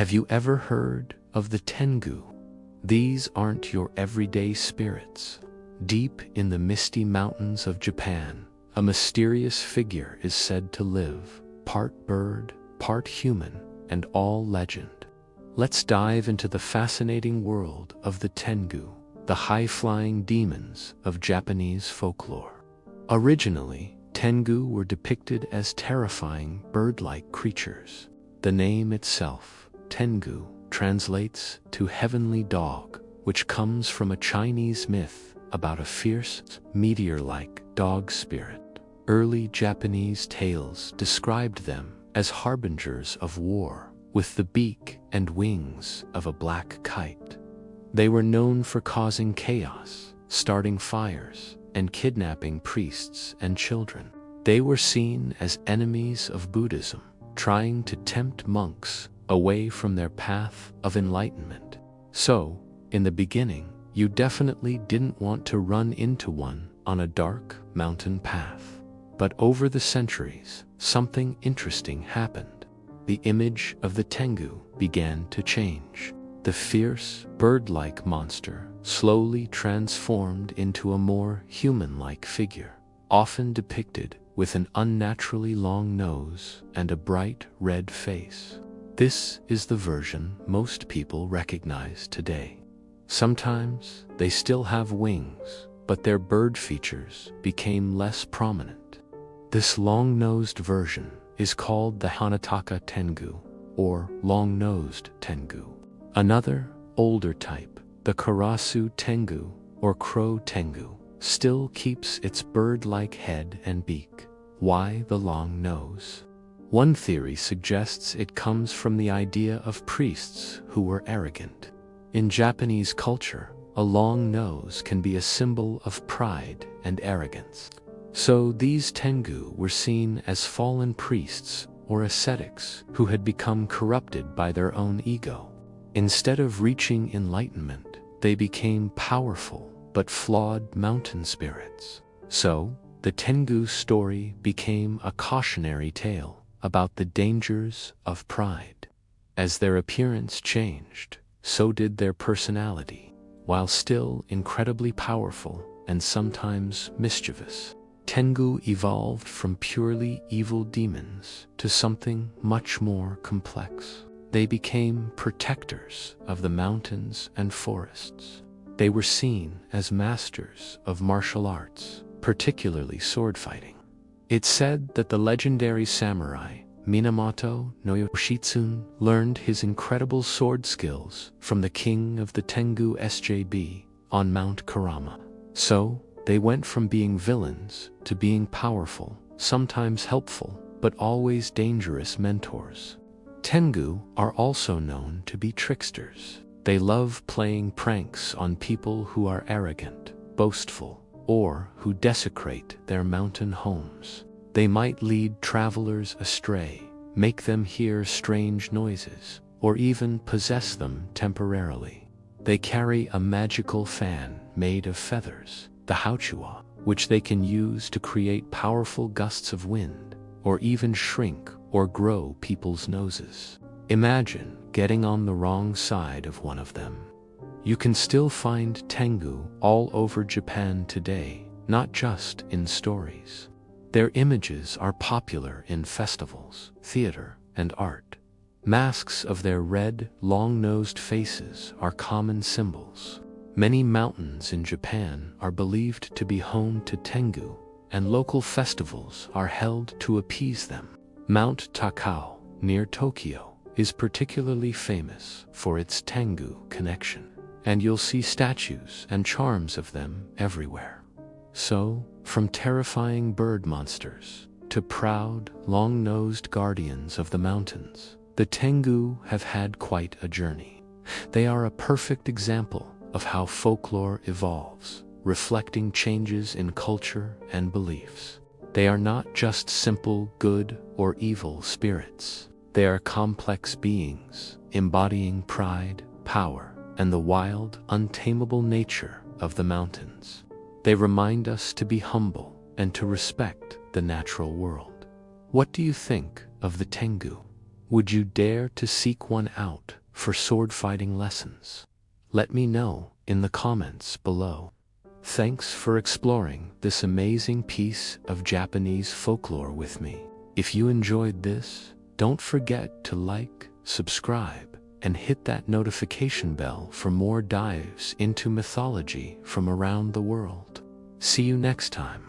Have you ever heard of the Tengu? These aren't your everyday spirits. Deep in the misty mountains of Japan, a mysterious figure is said to live, part bird, part human, and all legend. Let's dive into the fascinating world of the Tengu, the high-flying demons of Japanese folklore. Originally, Tengu were depicted as terrifying bird-like creatures. The name itself, Tengu, translates to heavenly dog, which comes from a Chinese myth about a fierce, meteor-like dog spirit. Early Japanese tales described them as harbingers of war, with the beak and wings of a black kite. They were known for causing chaos, starting fires, and kidnapping priests and children. They were seen as enemies of Buddhism, trying to tempt monks away from their path of enlightenment. So, in the beginning, you definitely didn't want to run into one on a dark mountain path. But over the centuries, something interesting happened. The image of the Tengu began to change. The fierce, bird-like monster slowly transformed into a more human-like figure, often depicted with an unnaturally long nose and a bright red face. This is the version most people recognize today. Sometimes they still have wings, but their bird features became less prominent. This long-nosed version is called the Hanataka Tengu, or long-nosed Tengu. Another, older type, the Karasu Tengu, or crow Tengu, still keeps its bird-like head and beak. Why the long nose? One theory suggests it comes from the idea of priests who were arrogant. In Japanese culture, a long nose can be a symbol of pride and arrogance. So these Tengu were seen as fallen priests or ascetics who had become corrupted by their own ego. Instead of reaching enlightenment, they became powerful but flawed mountain spirits. So, the Tengu story became a cautionary tale about the dangers of pride. As their appearance changed, so did their personality. While still incredibly powerful and sometimes mischievous, Tengu evolved from purely evil demons to something much more complex. They became protectors of the mountains and forests. They were seen as masters of martial arts, particularly sword fighting. It's said that the legendary samurai Minamoto no Yoshitsune learned his incredible sword skills from the king of the Tengu SJB on Mount Karama. So, they went from being villains to being powerful, sometimes helpful, but always dangerous mentors. Tengu are also known to be tricksters. They love playing pranks on people who are arrogant, boastful, or who desecrate their mountain homes. They might lead travelers astray, make them hear strange noises, or even possess them temporarily. They carry a magical fan made of feathers, the hauchua, which they can use to create powerful gusts of wind, or even shrink or grow people's noses. Imagine getting on the wrong side of one of them. You can still find Tengu all over Japan today, not just in stories. Their images are popular in festivals, theater, and art. Masks of their red, long-nosed faces are common symbols. Many mountains in Japan are believed to be home to Tengu, and local festivals are held to appease them. Mount Takao, near Tokyo, is particularly famous for its Tengu connection, and you'll see statues and charms of them everywhere. So, from terrifying bird monsters to proud, long-nosed guardians of the mountains, the Tengu have had quite a journey. They are a perfect example of how folklore evolves, reflecting changes in culture and beliefs. They are not just simple good or evil spirits. They are complex beings, embodying pride, power, and the wild, untamable nature of the mountains. They remind us to be humble and to respect the natural world. What do you think of the Tengu? Would you dare to seek one out for sword fighting lessons? Let me know in the comments below. Thanks for exploring this amazing piece of Japanese folklore with me. If you enjoyed this, don't forget to like, subscribe, and hit that notification bell for more dives into mythology from around the world. See you next time.